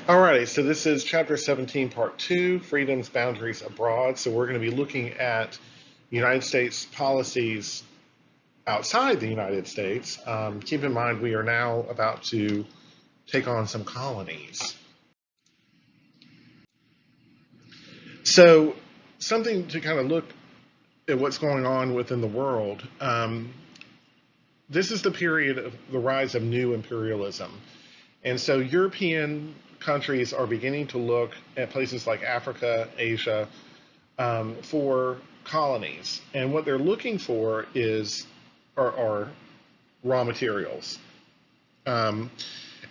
Alrighty, so this is chapter 17, part 2, Freedom's Boundaries Abroad. So we're going to be looking at United States policies outside the United States. Keep in mind, we are now about to take on some colonies. So something to kind of look at what's going on within the world. This is the period of the rise of new imperialism. And so European countries are beginning to look at places like Africa, Asia, for colonies. And what they're looking for are raw materials. And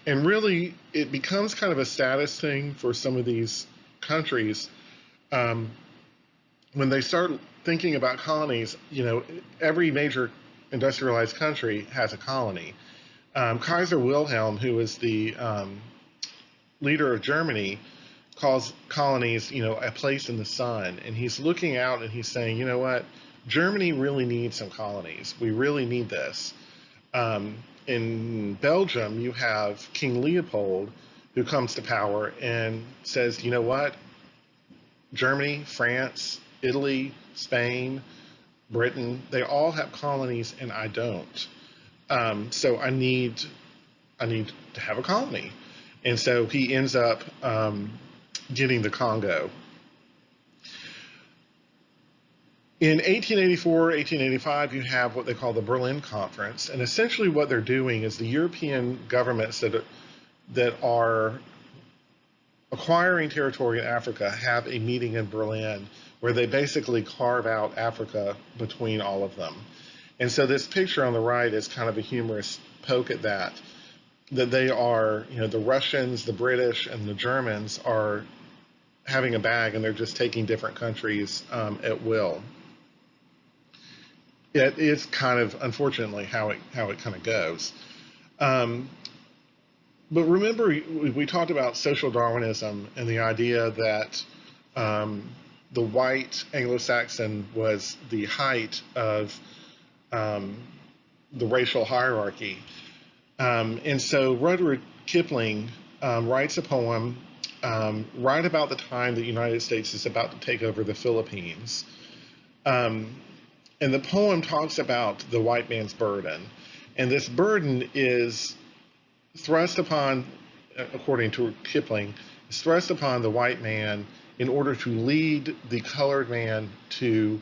really, it becomes kind of a status thing for some of these countries when they start thinking about colonies. Every major industrialized country has a colony. Kaiser Wilhelm, who is the leader of Germany, calls colonies, a place in the sun. And he's looking out and he's saying, you know what, Germany really needs some colonies. We really need this. In Belgium, you have King Leopold, who comes to power and says, you know what, Germany, France, Italy, Spain, Britain, they all have colonies and I don't. So I need to have a colony. And so he ends up getting the Congo. In 1884, 1885, you have what they call the Berlin Conference. And essentially what they're doing is the European governments that are acquiring territory in Africa have a meeting in Berlin where they basically carve out Africa between all of them. And so this picture on the right is kind of a humorous poke at that they are, the Russians, the British, and the Germans are having a bag and they're just taking different countries at will. It is kind of, unfortunately, how it kind of goes. But remember, we talked about social Darwinism and the idea that the white Anglo-Saxon was the height of the racial hierarchy. And so Rudyard Kipling writes a poem right about the time the United States is about to take over the Philippines. And the poem talks about the white man's burden. And this burden is thrust upon, according to Kipling, is thrust upon the white man in order to lead the colored man to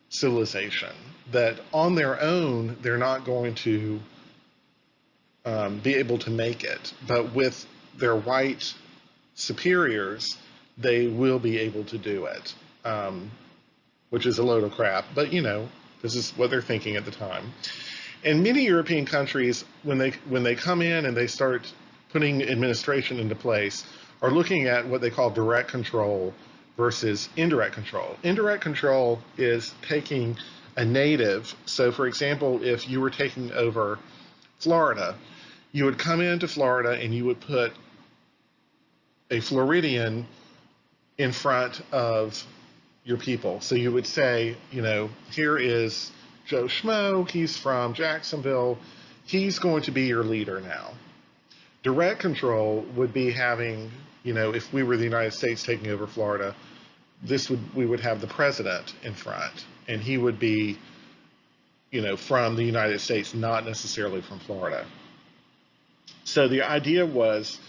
civilization. That on their own, they're not going to be able to make it. But with their white superiors, they will be able to do it, which is a load of crap. But, this is what they're thinking at the time. And many European countries, when they come in and they start putting administration into place, are looking at what they call direct control versus indirect control. Indirect control is taking a native. So, for example, if you were taking over Florida, you would come into Florida and you would put a Floridian in front of your people. So you would say, here is Joe Schmo, he's from Jacksonville, he's going to be your leader now. Direct control would be having, if we were the United States taking over Florida, we would have the president in front, and he would be, from the United States, not necessarily from Florida. So the idea was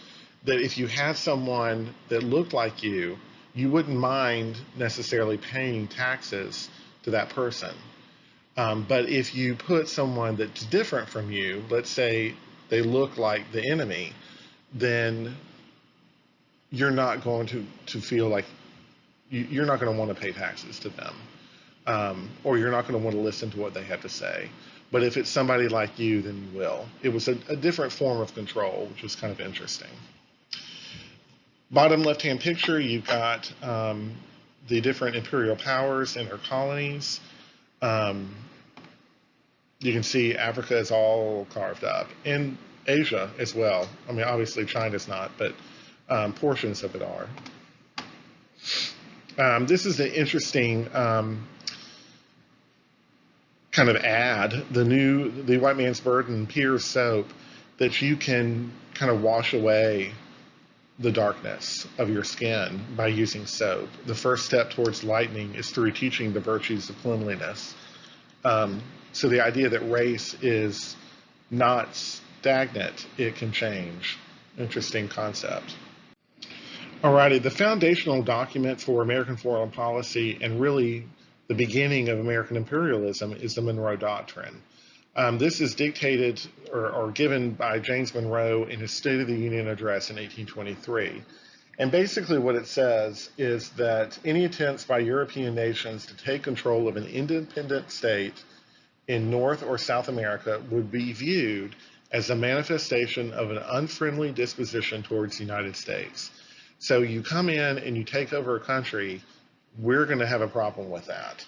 that if you had someone that looked like you wouldn't mind necessarily paying taxes to that person. But if you put someone that's different from you, let's say they look like the enemy, then you're not going to feel like you're not going to want to pay taxes to them, or you're not going to want to listen to what they have to say. But if it's somebody like you, then you will. It was a different form of control, which was kind of interesting. Bottom left-hand picture, you've got the different imperial powers and their colonies. You can see Africa is all carved up, and Asia as well. I mean, obviously China's not, but portions of it are. This is an interesting kind of ad, the White Man's Burden Peer soap that you can kind of wash away the darkness of your skin by using soap. The first step towards lightening is through teaching the virtues of cleanliness. So the idea that race is not stagnant, it can change. Interesting concept. Alrighty, the foundational document for American foreign policy and really the beginning of American imperialism is the Monroe Doctrine. This is dictated or given by James Monroe in his State of the Union address in 1823. And basically what it says is that any attempts by European nations to take control of an independent state in North or South America would be viewed as a manifestation of an unfriendly disposition towards the United States. So you come in and you take over a country, we're going to have a problem with that.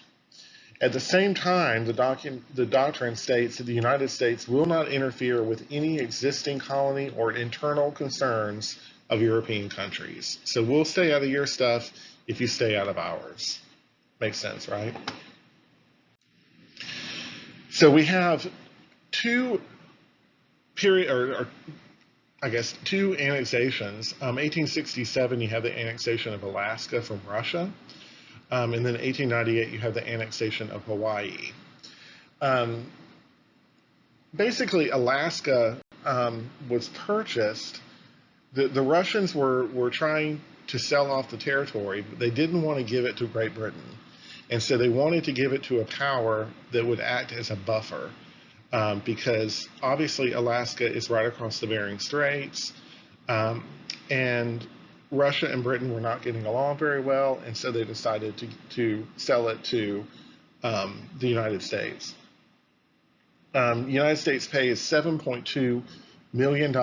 At the same time, the doctrine states that the United States will not interfere with any existing colony or internal concerns of European countries. So we'll stay out of your stuff if you stay out of ours. Makes sense, right? So we have two annexations. 1867, you have the annexation of Alaska from Russia. And then 1898, you have the annexation of Hawaii. Basically, Alaska was purchased. The Russians were trying to sell off the territory, but they didn't want to give it to Great Britain. And so they wanted to give it to a power that would act as a buffer. Because obviously Alaska is right across the Bering Straits, and Russia and Britain were not getting along very well, and so they decided to sell it to the United States. The United States pays $7.2 million,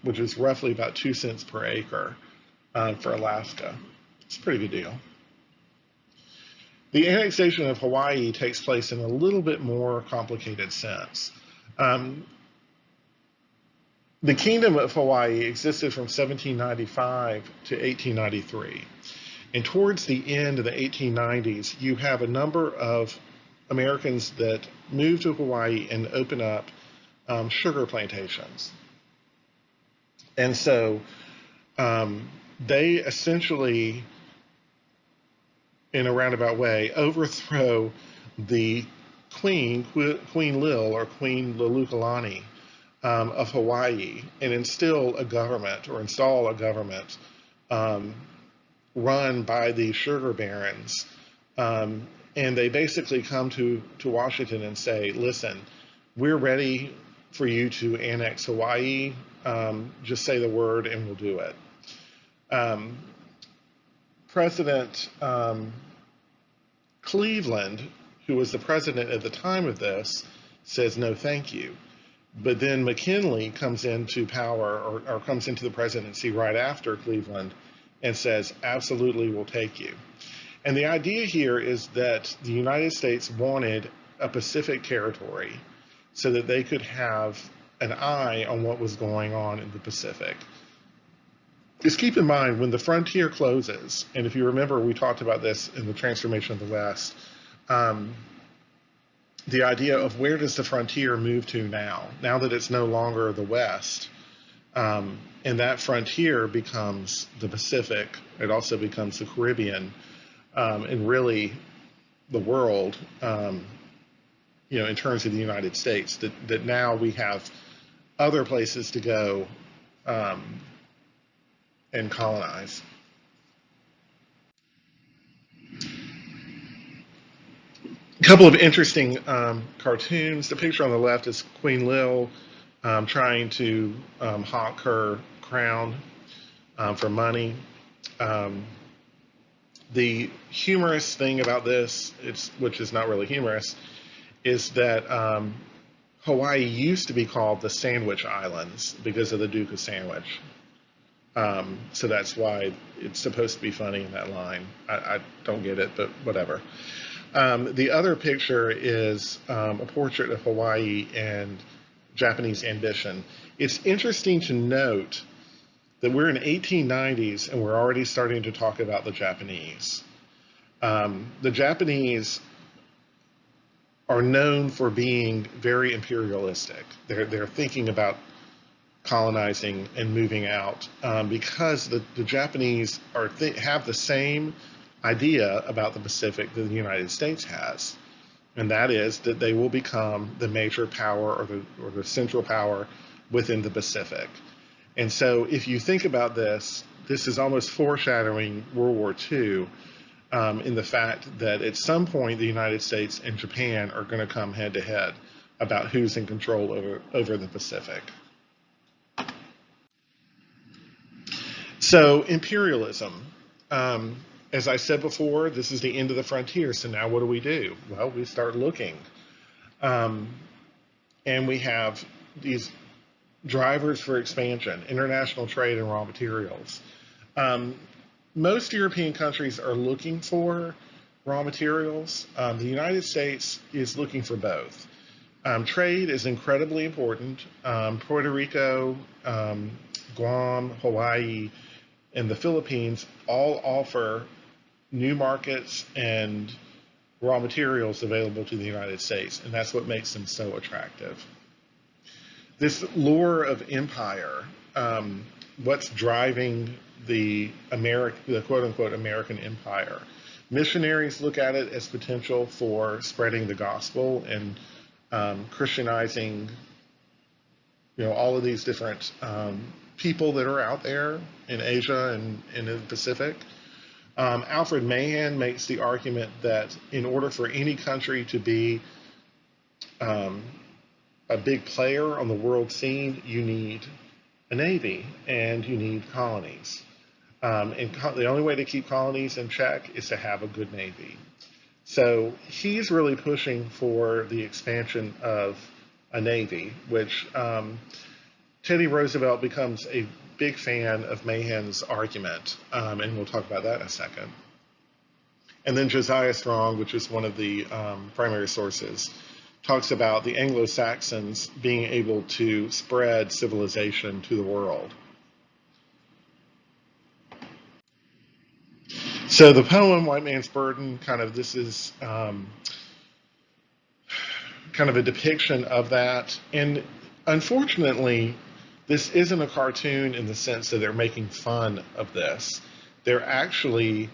which is roughly about 2 cents per acre for Alaska. It's a pretty good deal. The annexation of Hawaii takes place in a little bit more complicated sense. The Kingdom of Hawaii existed from 1795 to 1893. And towards the end of the 1890s, you have a number of Americans that move to Hawaii and open up sugar plantations. And so they essentially, in a roundabout way, overthrow the Queen Lil or Queen Lulukalani of Hawaii and install a government run by the sugar barons. And they basically come to Washington and say, listen, we're ready for you to annex Hawaii. Just say the word and we'll do it. President Cleveland, who was the president at the time of this, says no thank you. But then McKinley comes into power or comes into the presidency right after Cleveland and says, absolutely, we'll take you. And the idea here is that the United States wanted a Pacific territory so that they could have an eye on what was going on in the Pacific. Just keep in mind, when the frontier closes, and if you remember, we talked about this in the Transformation of the West, the idea of where does the frontier move to now that it's no longer the West, and that frontier becomes the Pacific, it also becomes the Caribbean, and really the world, in terms of the United States, that now we have other places to go and colonize. A couple of interesting cartoons. The picture on the left is Queen Lil trying to hawk her crown for money. The humorous thing about this, which is not really humorous, is that Hawaii used to be called the Sandwich Islands because of the Duke of Sandwich. So that's why it's supposed to be funny in that line. I don't get it, but whatever. The other picture is a portrait of Hawaii and Japanese ambition. It's interesting to note that we're in 1890s and we're already starting to talk about the Japanese. The Japanese are known for being very imperialistic. They're thinking about colonizing and moving out, because the Japanese have the same idea about the Pacific that the United States has, and that is that they will become the major power, or the central power within the Pacific. And so, if you think about this, this is almost foreshadowing World War II, in the fact that at some point the United States and Japan are going to come head to head about who's in control over the Pacific. So, imperialism. As I said before, this is the end of the frontier. So now what do? Well, we start looking. And we have these drivers for expansion, international trade and raw materials. Most European countries are looking for raw materials. The United States is looking for both. Trade is incredibly important. Puerto Rico, Guam, Hawaii, and the Philippines all offer new markets and raw materials available to the United States, and that's what makes them so attractive. This lure of empire, what's driving the quote-unquote American empire? Missionaries look at it as potential for spreading the gospel and Christianizing, all of these different people that are out there in Asia and in the Pacific. Alfred Mahan makes the argument that in order for any country to be a big player on the world scene, you need a navy and you need colonies. And the only way to keep colonies in check is to have a good navy. So he's really pushing for the expansion of a navy, which Teddy Roosevelt becomes a big fan of Mahan's argument, and we'll talk about that in a second. And then Josiah Strong, which is one of the primary sources, talks about the Anglo-Saxons being able to spread civilization to the world. So the poem White Man's Burden, this is kind of a depiction of that. And unfortunately, this isn't a cartoon in the sense that they're making fun of this. They're actually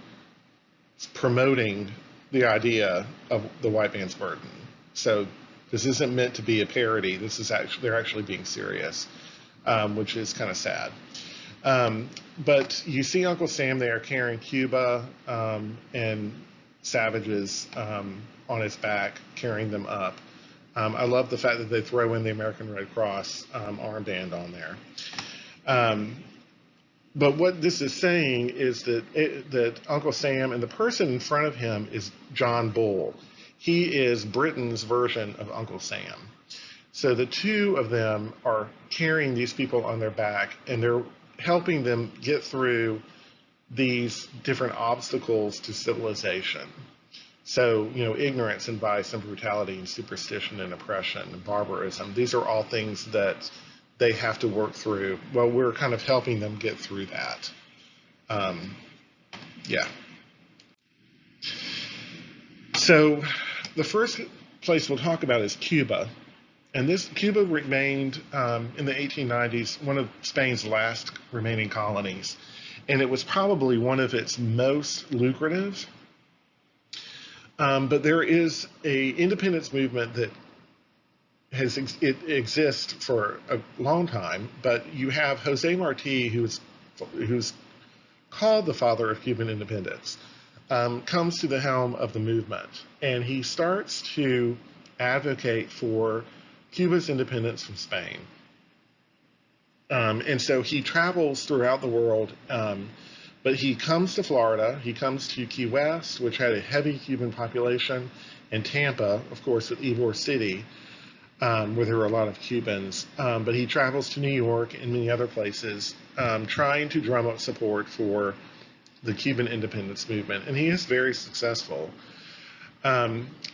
promoting the idea of the white man's burden. So this isn't meant to be a parody. They're actually being serious, which is kind of sad. But you see Uncle Sam there carrying Cuba and savages on his back, carrying them up. I love the fact that they throw in the American Red Cross armband on there. But what this is saying is that Uncle Sam and the person in front of him is John Bull. He is Britain's version of Uncle Sam. So the two of them are carrying these people on their back, and they're helping them get through these different obstacles to civilization. So, ignorance and vice and brutality and superstition and oppression and barbarism, these are all things that they have to work through. Well, we're kind of helping them get through that. So the first place we'll talk about is Cuba. And Cuba remained, in the 1890s, one of Spain's last remaining colonies. And it was probably one of its most lucrative. But there is a independence movement that exists for a long time. But you have Jose Marti, who's called the father of Cuban independence, comes to the helm of the movement, and he starts to advocate for Cuba's independence from Spain. And so he travels throughout the world, but he comes to Florida, he comes to Key West, which had a heavy Cuban population, and Tampa, of course, with Ybor City, where there were a lot of Cubans. But he travels to New York and many other places, trying to drum up support for the Cuban independence movement, and he is very successful.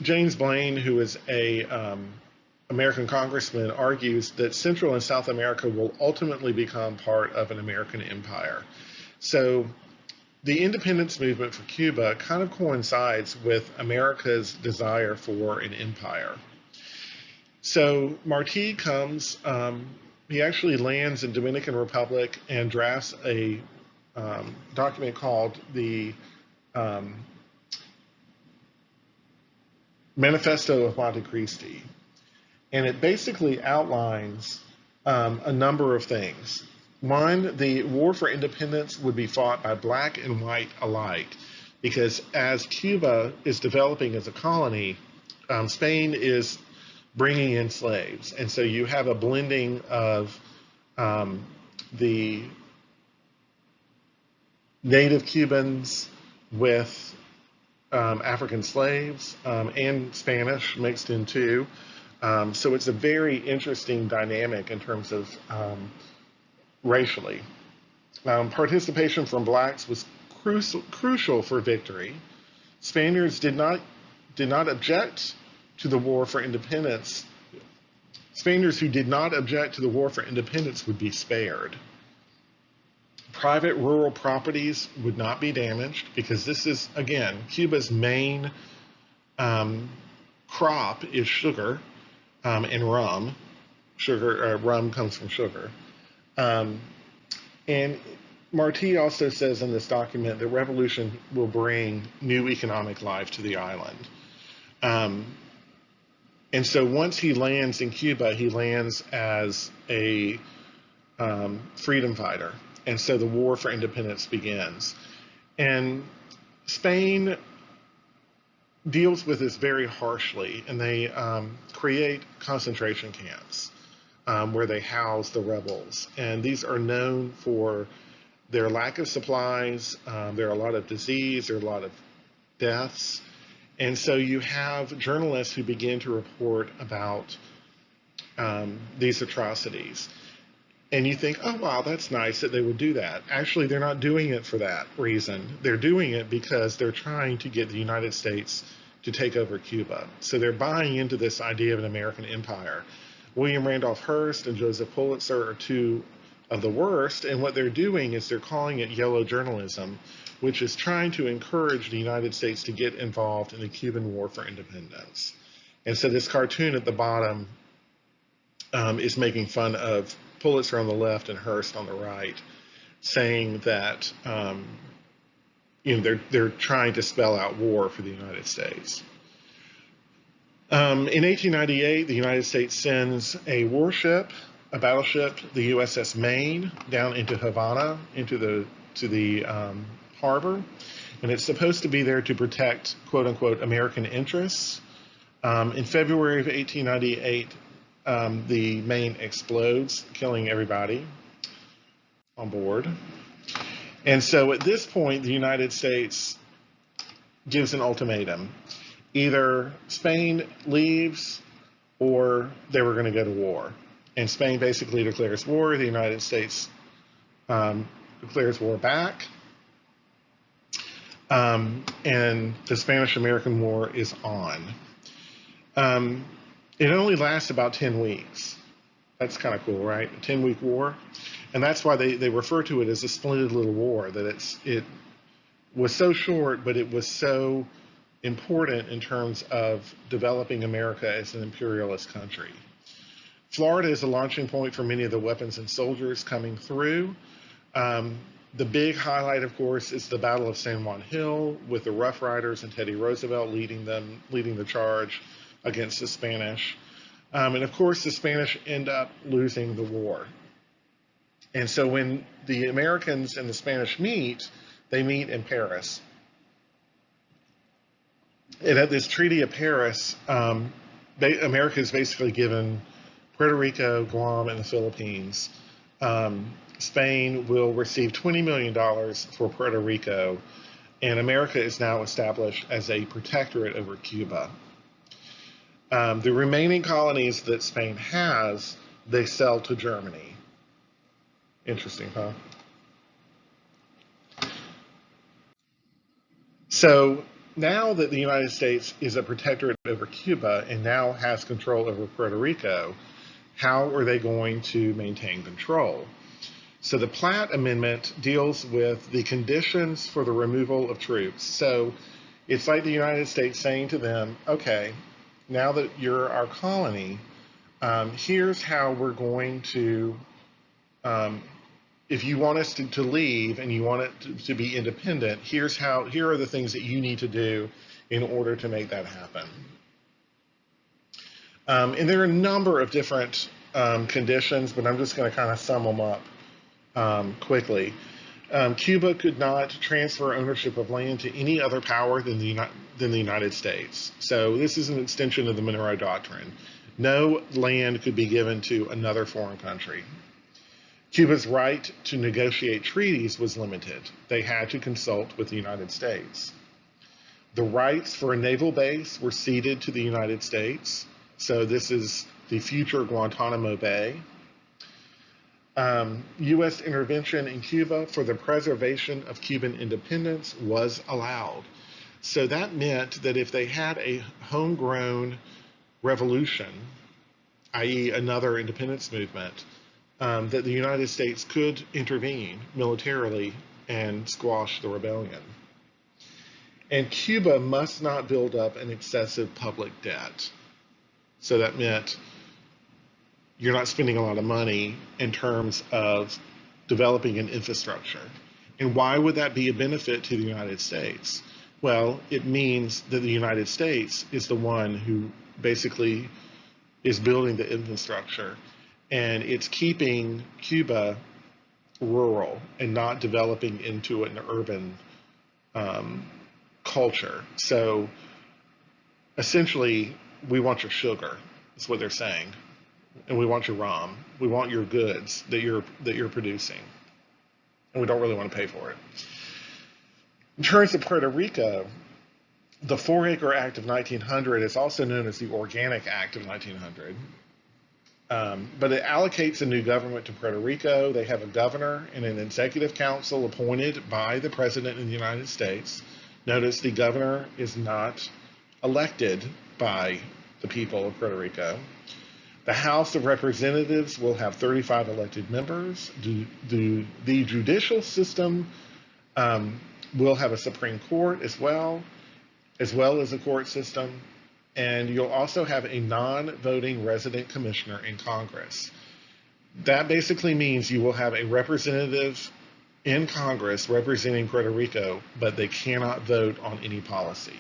James Blaine, who is a American congressman, argues that Central and South America will ultimately become part of an American empire. So the independence movement for Cuba kind of coincides with America's desire for an empire. So Marti comes, he actually lands in Dominican Republic and drafts a document called the um, Manifesto of Montecristi, and it basically outlines a number of things. One, the war for independence would be fought by black and white alike, because as Cuba is developing as a colony, Spain is bringing in slaves, and so you have a blending of the native Cubans with African slaves and Spanish mixed in too. So it's a very interesting dynamic in terms of racially. Participation from blacks was crucial for victory. Spaniards did not object to the war for independence. Spaniards who did not object to the war for independence would be spared. Private rural properties would not be damaged because this is, again, Cuba's main crop is sugar and rum. Rum comes from sugar. And Martí also says in this document that revolution will bring new economic life to the island. And so once he lands in Cuba, he lands as a freedom fighter. And so the war for independence begins. And Spain deals with this very harshly, and they create concentration camps where they house the rebels. And these are known for their lack of supplies. There are a lot of disease, there are a lot of deaths. And so you have journalists who begin to report about these atrocities. And you think, oh, wow, that's nice that they would do that. Actually, they're not doing it for that reason. They're doing it because they're trying to get the United States to take over Cuba. So they're buying into this idea of an American empire. William Randolph Hearst and Joseph Pulitzer are two of the worst. And what they're doing is they're calling it yellow journalism, which is trying to encourage the United States to get involved in the Cuban War for Independence. And so this cartoon at the bottom is making fun of Pulitzer on the left and Hearst on the right, saying that they're trying to spell out war for the United States. In 1898, the United States sends a warship, a battleship, the USS Maine, down into Havana, to the harbor, and it's supposed to be there to protect "quote unquote" American interests. In February of 1898. The Maine explodes, killing everybody on board. And so at this point, the United States gives an ultimatum. Either Spain leaves or they were going to go to war. And Spain basically declares war. The United States declares war back. And the Spanish-American War is on. It only lasts about 10 weeks. That's kind of cool, right? A 10-week war. And that's why they refer to it as a splendid little war, that it was so short, but it was so important in terms of developing America as an imperialist country. Florida is a launching point for many of the weapons and soldiers coming through. The big highlight, of course, is the Battle of San Juan Hill, with the Rough Riders and Teddy Roosevelt leading the charge against the Spanish. And of course, the Spanish end up losing the war. And so when the Americans and the Spanish meet, they meet in Paris. And at this Treaty of Paris, America is basically given Puerto Rico, Guam, and the Philippines. Spain will receive $20 million for Puerto Rico, and America is now established as a protectorate over Cuba. The remaining colonies that Spain has, they sell to Germany. Interesting, huh? So now that the United States is a protectorate over Cuba and now has control over Puerto Rico, how are they going to maintain control? So the Platt Amendment deals with the conditions for the removal of troops. So it's like the United States saying to them, okay, now that you're our colony, Here's how we're going to, um, if you want us to leave and you want it to be independent, here are the things that you need to do in order to make that happen. And there are a number of different conditions, but I'm just going to kind of sum them up quickly. Cuba could not transfer ownership of land to any other power than the United States. So this is an extension of the Monroe Doctrine. No land could be given to another foreign country. Cuba's right to negotiate treaties was limited. They had to consult with the United States. The rights for a naval base were ceded to the United States. So this is the future Guantanamo Bay. U.S. intervention in Cuba for the preservation of Cuban independence was allowed. So that meant that if they had a homegrown revolution, i.e. another independence movement, that the United States could intervene militarily and squash the rebellion. And Cuba must not build up an excessive public debt. So that meant you're not spending a lot of money in terms of developing an infrastructure. And why would that be a benefit to the United States? Well, it means that the United States is the one who basically is building the infrastructure, and it's keeping Cuba rural and not developing into an urban culture. So essentially, we want your sugar, is what they're saying. And we want your rum. We want your goods that you're producing. And we don't really want to pay for it. In terms of Puerto Rico, the Four Acre Act of 1900 is also known as the Organic Act of 1900. But it allocates a new government to Puerto Rico. They have a governor and an executive council appointed by the president of the United States. Notice the governor is not elected by the people of Puerto Rico. The House of Representatives will have 35 elected members. The judicial system will have a Supreme Court as well as a court system. And you'll also have a non-voting resident commissioner in Congress. That basically means you will have a representative in Congress representing Puerto Rico, but they cannot vote on any policy.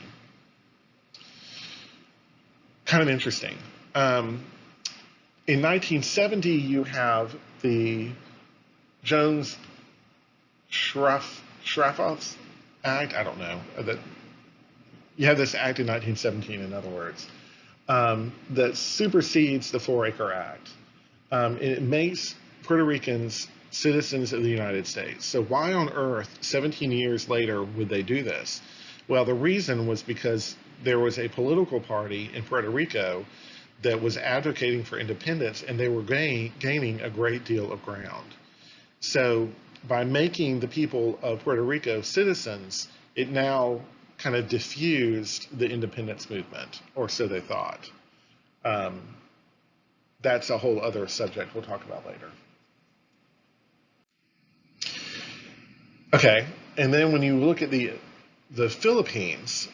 Kind of interesting. In 1970, you have the Jones-Shroff Act. I don't know. You have this act in 1917, in other words, that supersedes the Four Acre Act. It makes Puerto Ricans citizens of the United States. So why on earth, 17 years later, would they do this? Well, the reason was because there was a political party in Puerto Rico that was advocating for independence, and they were gaining a great deal of ground. So by making the people of Puerto Rico citizens, it now kind of diffused the independence movement, or so they thought. That's a whole other subject we'll talk about later. Okay, and then when you look at the Philippines,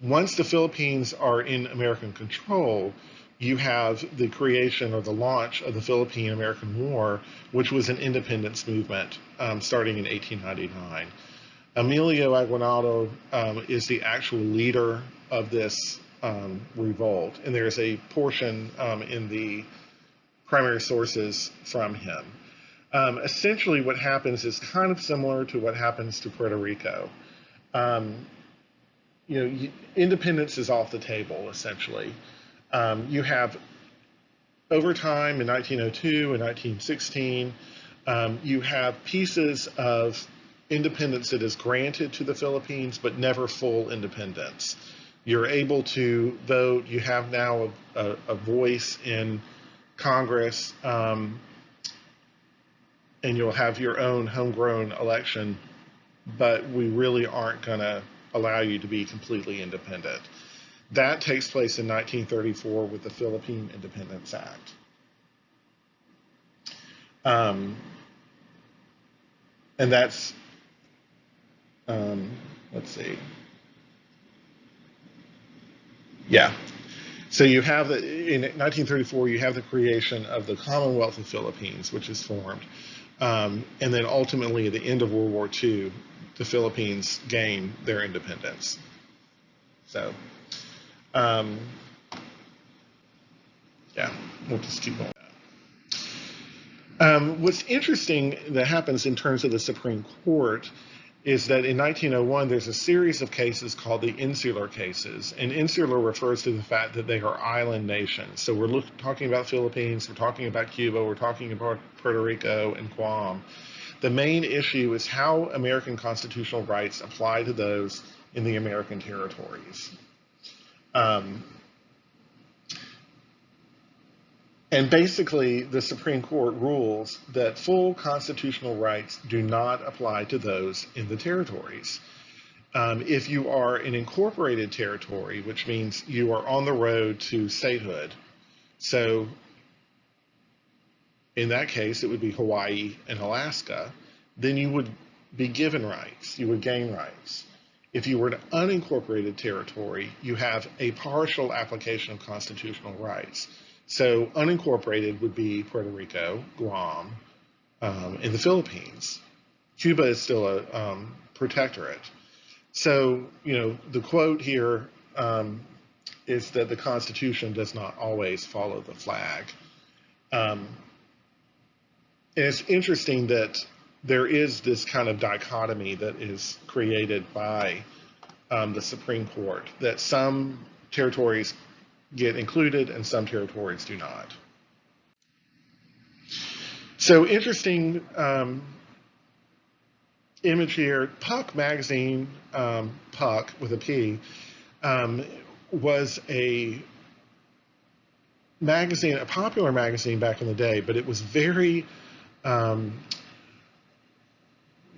once the Philippines are in American control, you have the creation or the launch of the Philippine-American War, which was an independence movement starting in 1899. Emilio Aguinaldo is the actual leader of this revolt, and there's a portion in the primary sources from him. Essentially, what happens is kind of similar to what happens to Puerto Rico. Independence is off the table, essentially. You have, over time, in 1902 and 1916, you have pieces of independence that is granted to the Philippines, but never full independence. You're able to vote. You have now a voice in Congress, and you'll have your own homegrown election, but we really aren't going to allow you to be completely independent. That takes place in 1934 with the Philippine Independence Act. And that's, let's see. Yeah. So you have in 1934, you have the creation of the Commonwealth of Philippines, which is formed. And then ultimately, at the end of World War II, the Philippines gain their independence. So, yeah, we'll just keep going. What's interesting that happens in terms of the Supreme Court is that in 1901, there's a series of cases called the insular cases. And insular refers to the fact that they are island nations. So we're talking about Philippines, we're talking about Cuba, we're talking about Puerto Rico and Guam. The main issue is how American constitutional rights apply to those in the American territories. And basically, the Supreme Court rules that full constitutional rights do not apply to those in the territories. If you are an incorporated territory, which means you are on the road to statehood, so in that case, it would be Hawaii and Alaska, then you would be given rights, you would gain rights. If you were an unincorporated territory, you have a partial application of constitutional rights. So unincorporated would be Puerto Rico, Guam, and the Philippines. Cuba is still a protectorate. So, the quote here is that the Constitution does not always follow the flag. And it's interesting that there is this kind of dichotomy that is created by the Supreme Court, that some territories get included and some territories do not. So interesting image here. Puck magazine, Puck with a P, was a magazine, a popular magazine back in the day, but it was very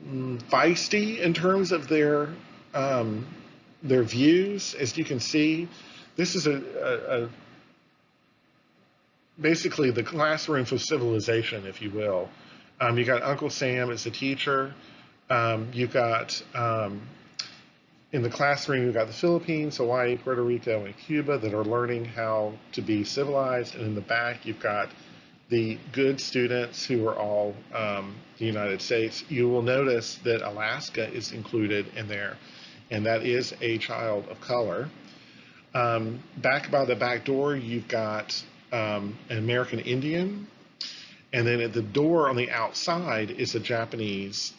feisty in terms of their views. As you can see, this is basically the classroom for civilization, if you will. You got Uncle Sam as a teacher. You got in the classroom, you've got the Philippines, Hawaii, Puerto Rico, and Cuba that are learning how to be civilized. And in the back, you've got the good students who are all the United States. You will notice that Alaska is included in there, and that is a child of color. Back by the back door, you've got an American Indian, and then at the door on the outside is a Chinese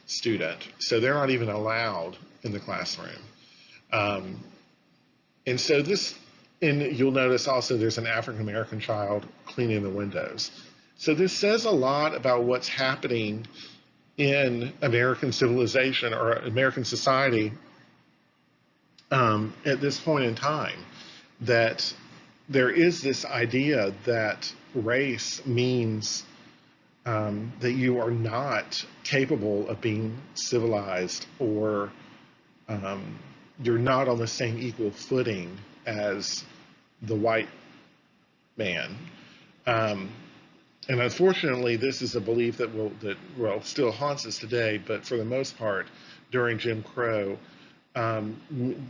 student. So they're not even allowed in the classroom. And so you'll notice also there's an African American child cleaning the windows. So this says a lot about what's happening in American civilization or American society at this point in time, that there is this idea that race means that you are not capable of being civilized, or you're not on the same equal footing as the white man. And unfortunately, this is a belief that still haunts us today, but for the most part, during Jim Crow,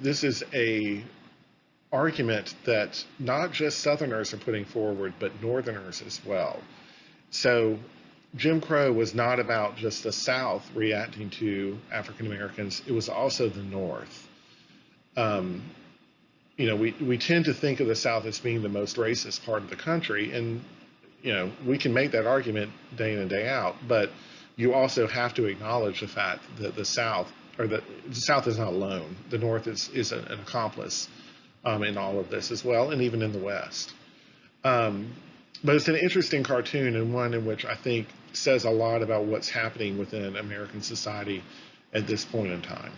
this is a argument that not just Southerners are putting forward, but Northerners as well. So Jim Crow was not about just the South reacting to African Americans, it was also the North. We tend to think of the South as being the most racist part of the country, and we can make that argument day in and day out, but you also have to acknowledge the fact that the South is not alone. The North is an accomplice in all of this as well, and even in the West. But it's an interesting cartoon, and one in which I think says a lot about what's happening within American society at this point in time.